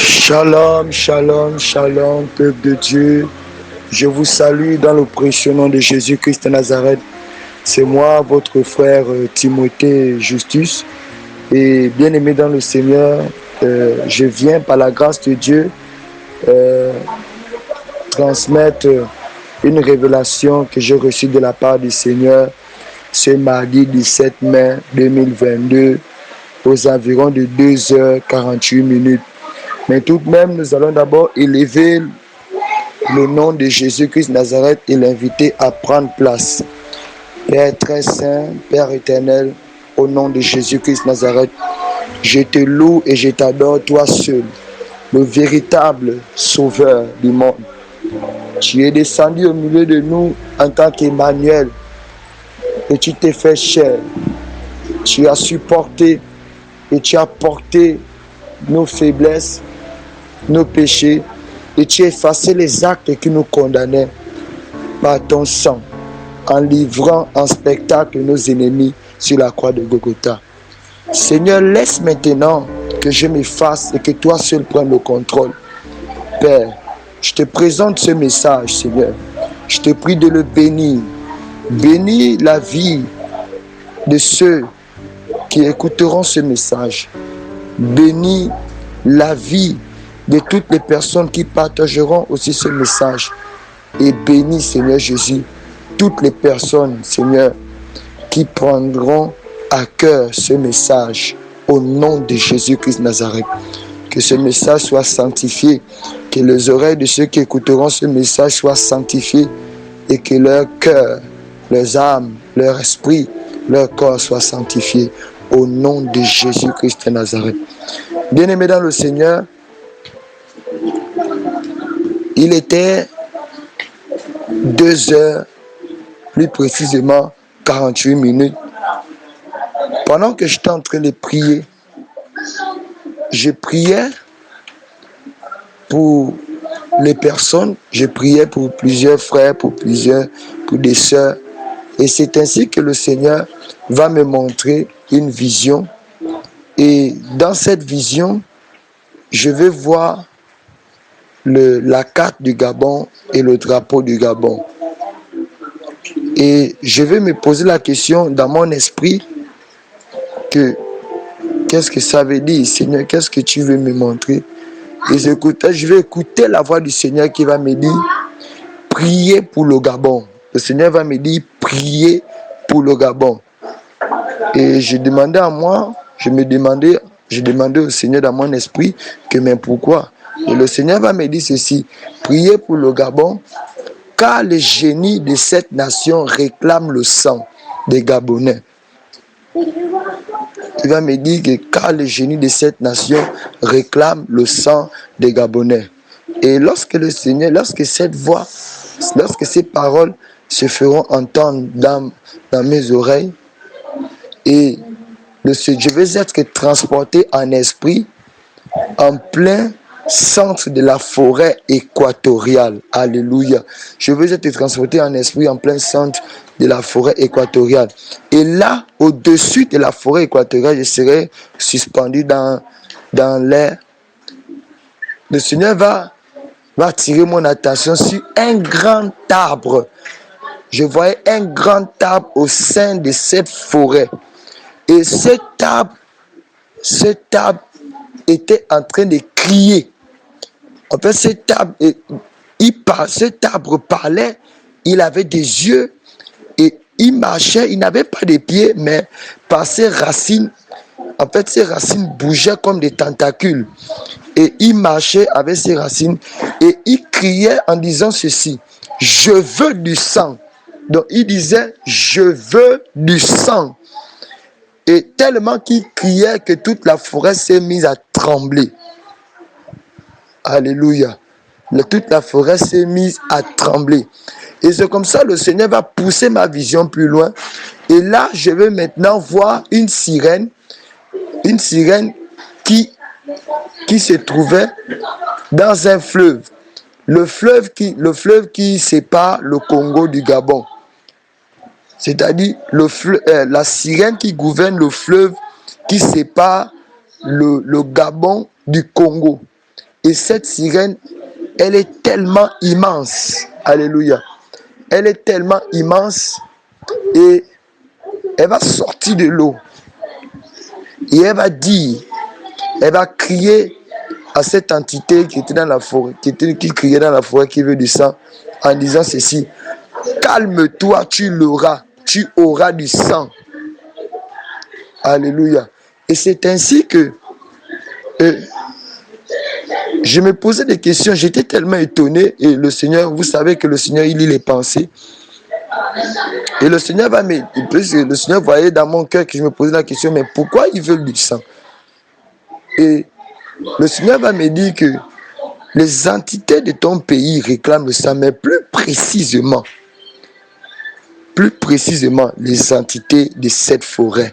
Shalom, shalom, shalom, peuple de Dieu. Je vous salue dans le précieux nom de Jésus-Christ de Nazareth. C'est moi, votre frère Timothée Justus. Et bien aimé dans le Seigneur, je viens par la grâce de Dieu transmettre une révélation que j'ai reçue de la part du Seigneur ce mardi 17 mai 2022 aux environs de 2h48. Mais tout de même, nous allons d'abord élever le nom de Jésus-Christ Nazareth et l'inviter à prendre place. Père très saint, Père éternel, au nom de Jésus-Christ Nazareth, je te loue et je t'adore, toi seul, le véritable sauveur du monde. Tu es descendu au milieu de nous en tant qu'Emmanuel et tu t'es fait chair. Tu as supporté et tu as porté nos faiblesses, nos péchés, et tu as effacé les actes qui nous condamnaient par ton sang, en livrant en spectacle nos ennemis sur la croix de Golgotha. Seigneur, laisse maintenant que je m'efface et que toi seul prennes le contrôle. Père, je te présente ce message, Seigneur. Je te prie de le bénir. Bénis la vie de ceux qui écouteront ce message. Bénis la vie de toutes les personnes qui partageront aussi ce message. Et bénis, Seigneur Jésus, toutes les personnes, Seigneur, qui prendront à cœur ce message au nom de Jésus-Christ Nazareth. Que ce message soit sanctifié, que les oreilles de ceux qui écouteront ce message soient sanctifiées et que leur cœur, leurs âmes, leur esprit, leur corps soient sanctifiés au nom de Jésus-Christ Nazareth. Bien-aimés dans le Seigneur, il était 2h, plus précisément 48. Pendant que j'étais en train de prier, je priais pour les personnes, je priais pour plusieurs frères, pour des sœurs. Et c'est ainsi que le Seigneur va me montrer une vision. Et dans cette vision, je vais voir la carte du Gabon et le drapeau du Gabon. Et je vais me poser la question dans mon esprit que qu'est-ce que ça veut dire, Seigneur, qu'est-ce que tu veux me montrer? Et je vais écouter la voix du Seigneur qui va me dire priez pour le Gabon. Le Seigneur va me dire priez pour le Gabon. Et je demandais au Seigneur dans mon esprit que mais pourquoi? Et le Seigneur va me dire ceci, priez pour le Gabon, car les génies de cette nation réclament le sang des Gabonais. Il va me dire que car les génies de cette nation réclament le sang des Gabonais. Et lorsque ces paroles se feront entendre dans mes oreilles, et je vais être transporté en esprit en plein centre de la forêt équatoriale. Alléluia. Je vais être transporté en esprit en plein centre de la forêt équatoriale. Et là, au-dessus de la forêt équatoriale, je serai suspendu dans l'air. Le Seigneur va attirer mon attention sur un grand arbre. Je voyais un grand arbre au sein de cette forêt. Et cet arbre était en train de crier. En fait, cet arbre parlait, il avait des yeux et il marchait, il n'avait pas de pieds, mais par ses racines, en fait, ses racines bougeaient comme des tentacules. Et il marchait avec ses racines et il criait en disant ceci, je veux du sang. Donc il disait, je veux du sang. Et tellement qu'il criait que toute la forêt s'est mise à trembler. Alléluia. Toute la forêt s'est mise à trembler. Et c'est comme ça le Seigneur va pousser ma vision plus loin. Et là, je vais maintenant voir une sirène qui se trouvait dans un fleuve. Le fleuve qui sépare le Congo du Gabon. C'est-à-dire la sirène qui gouverne le fleuve qui sépare le Gabon du Congo. Et cette sirène, elle est tellement immense. Alléluia. Elle est tellement immense et elle va sortir de l'eau. Et elle va dire, elle va crier à cette entité qui était dans la forêt, qui criait dans la forêt, qui veut du sang, en disant ceci: calme-toi, tu auras du sang. Alléluia. Et c'est ainsi que je me posais des questions, j'étais tellement étonné, et le Seigneur, vous savez que le Seigneur, il lit les pensées. Et le Seigneur le Seigneur voyait dans mon cœur que je me posais la question, mais pourquoi ils veulent du sang? Et le Seigneur va me dire que les entités de ton pays réclament le sang, mais plus précisément, les entités de cette forêt.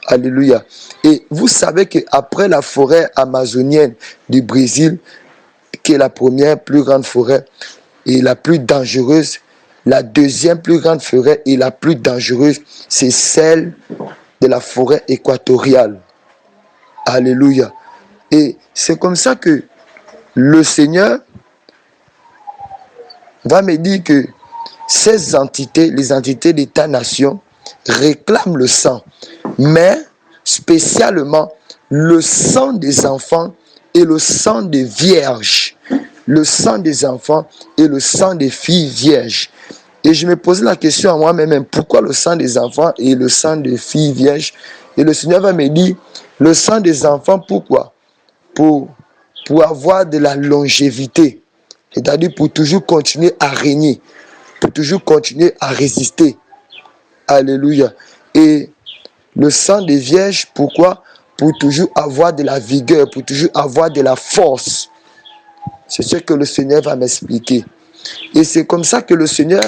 Alléluia. Et vous savez qu'après la forêt amazonienne du Brésil, qui est la première plus grande forêt et la plus dangereuse, la deuxième plus grande forêt et la plus dangereuse, c'est celle de la forêt équatoriale. Alléluia. Et c'est comme ça que le Seigneur va me dire que ces entités, les entités d'État-nation, réclament le sang, mais spécialement le sang des enfants et le sang des vierges. Le sang des enfants et le sang des filles vierges. Et je me posais la question à moi-même, pourquoi le sang des enfants et le sang des filles vierges? Et le Seigneur va me dire, le sang des enfants, pourquoi? Pour avoir de la longévité, c'est-à-dire pour toujours continuer à régner, pour toujours continuer à résister. Alléluia. Et le sang des vierges, pourquoi? Pour toujours avoir de la vigueur, pour toujours avoir de la force. C'est ce que le Seigneur va m'expliquer. Et c'est comme ça que le Seigneur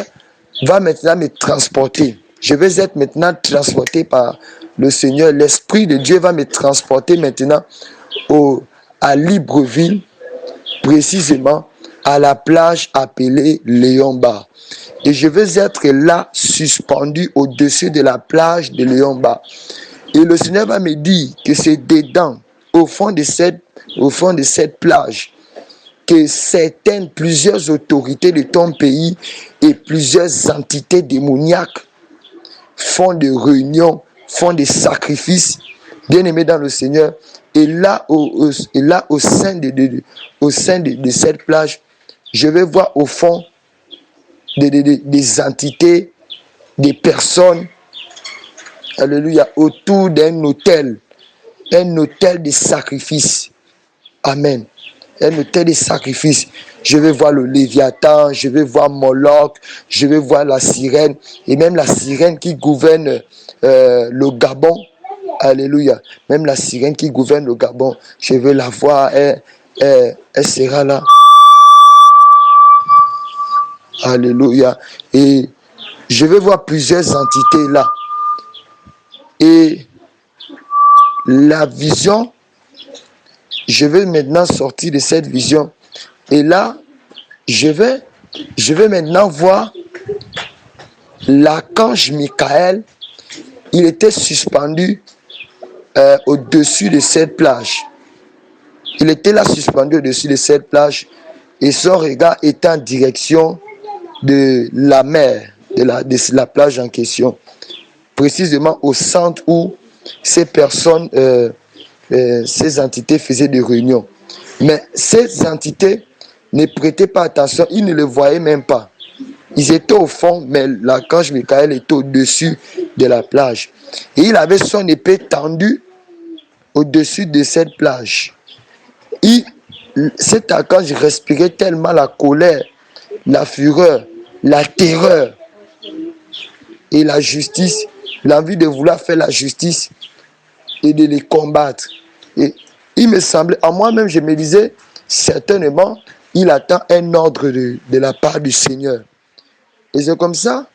va maintenant me transporter. Je vais être maintenant transporté par le Seigneur. L'Esprit de Dieu va me transporter maintenant à Libreville, précisément à la plage appelée Léon-Bar. Et je vais être là, suspendu au-dessus de la plage de Léon-Bar. Et le Seigneur va me dire que c'est dedans, au fond de cette plage, que plusieurs autorités de ton pays et plusieurs entités démoniaques font des réunions, font des sacrifices, bien aimés dans le Seigneur. Et là, au sein de cette plage, je vais voir au fond des entités, des personnes, alléluia, autour d'un autel de sacrifice. Amen. Un autel de sacrifice. Je vais voir le Léviathan, je vais voir Moloch, je vais voir la sirène, et même la sirène qui gouverne le Gabon. Alléluia. Même la sirène qui gouverne le Gabon, je vais la voir, elle sera là. Alléluia. Et je vais voir plusieurs entités là. Et la vision, je vais maintenant sortir de cette vision. Et là, je vais maintenant voir l'archange Michael. Il était suspendu au-dessus de cette plage. Il était là suspendu au-dessus de cette plage. Et son regard était en direction de la mer, de la plage en question. Précisément au centre où ces personnes, ces entités faisaient des réunions. Mais ces entités ne prêtaient pas attention, ils ne le voyaient même pas. Ils étaient au fond, mais l'archange Michael était au-dessus de la plage. Et il avait son épée tendue au-dessus de cette plage. Cet archange respirait tellement la colère, la fureur, la terreur et la justice, l'envie de vouloir faire la justice et de les combattre. Et il me semblait, à moi-même, je me disais, certainement, il attend un ordre de la part du Seigneur. Et c'est comme ça,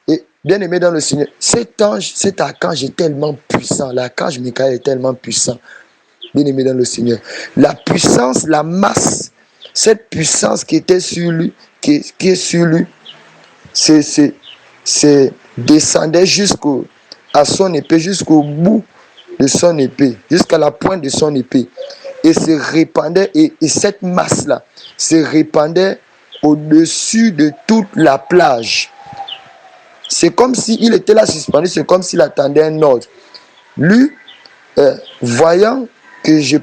et bien aimé dans le Seigneur, cet archange est tellement puissant, l'archange Michael est tellement puissant, bien aimé dans le Seigneur. La puissance, la masse, cette puissance qui était sur lui, qui est sur lui, c'est descendait à son épée, jusqu'au bout de son épée, jusqu'à la pointe de son épée. et se répandait, et cette masse-là se répandait au-dessus de toute la plage. C'est comme s'il était là suspendu, c'est comme s'il attendait un ordre. Lui, voyant mes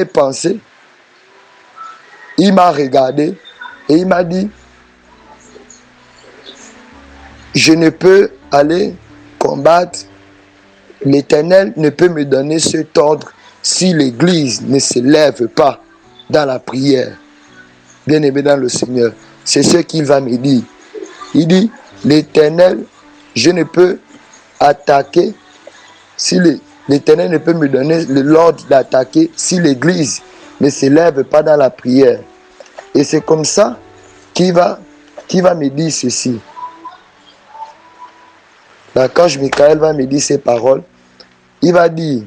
pensées, il m'a regardé et il m'a dit, je ne peux aller combattre, l'Éternel ne peut me donner cet ordre si l'Église ne se lève pas dans la prière. Bien-aimé dans le Seigneur, c'est ce qu'il va me dire. Il dit, l'Éternel, je ne peux attaquer si l'Éternel ne peut me donner l'ordre d'attaquer si l'Église ne se lève pas dans la prière. Et c'est comme ça qu'il va me dire ceci. L'archange Michael va me dire ces paroles. Il va dire,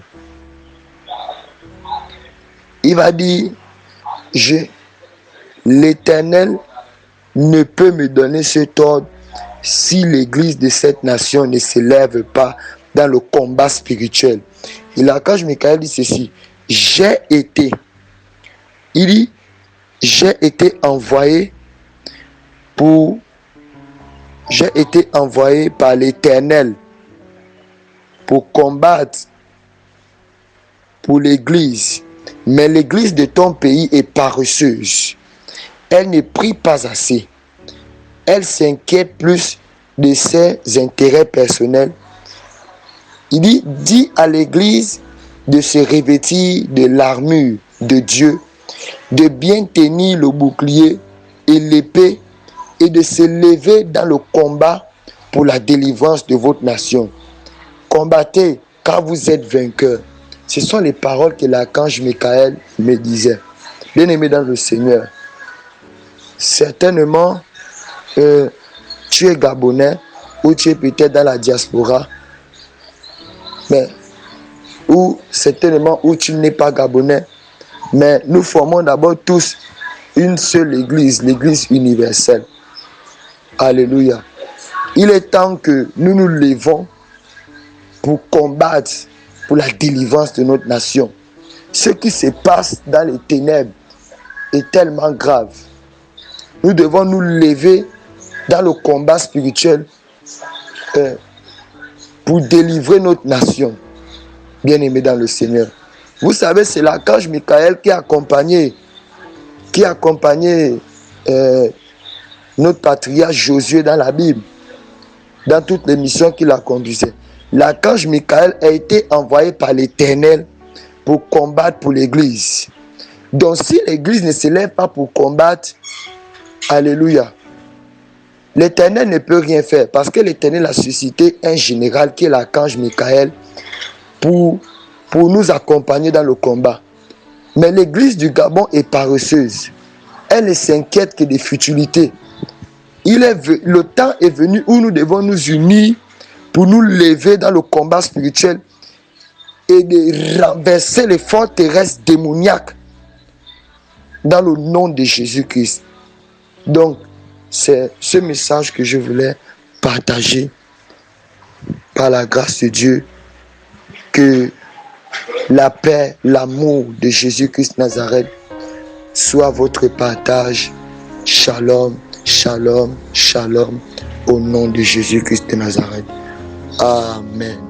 l'Éternel ne peut me donner cet ordre si l'Église de cette nation ne se lève pas dans le combat spirituel. Et l'archange Michael dit ceci, j'ai été envoyé par l'Éternel pour combattre pour l'Église. Mais l'Église de ton pays est paresseuse. Elle ne prie pas assez. Elle s'inquiète plus de ses intérêts personnels. Il dit, dis à l'Église de se revêtir de l'armure de Dieu, de bien tenir le bouclier et l'épée et de se lever dans le combat pour la délivrance de votre nation. Combattez car vous êtes vainqueurs. Ce sont les paroles que l'archange Michael me disait. Bien-aimé dans le Seigneur, certainement, tu es Gabonais ou tu es peut-être dans la diaspora, mais ou certainement où tu n'es pas Gabonais, mais nous formons d'abord tous une seule église, l'église universelle. Alléluia. Il est temps que nous nous levons pour combattre pour la délivrance de notre nation. Ce qui se passe dans les ténèbres est tellement grave. Nous devons nous lever dans le combat spirituel pour délivrer notre nation. Bien-aimés dans le Seigneur. Vous savez, c'est l'archange Michael qui a accompagné notre patriarche Josué dans la Bible, dans toutes les missions qu'il a conduisait. L'archange Michael a été envoyé par l'Éternel pour combattre pour l'Église. Donc si l'Église ne se lève pas pour combattre, alléluia, l'Éternel ne peut rien faire parce que l'Éternel a suscité un général qui est l'archange Michael pour nous accompagner dans le combat. Mais l'Église du Gabon est paresseuse. Elle ne s'inquiète que des futilités. Le temps est venu où nous devons nous unir pour nous lever dans le combat spirituel et de renverser les forteresses démoniaques dans le nom de Jésus-Christ. Donc, c'est ce message que je voulais partager par la grâce de Dieu. Que la paix, l'amour de Jésus-Christ Nazareth soit votre partage. Shalom, shalom, shalom, au nom de Jésus-Christ de Nazareth. Amen.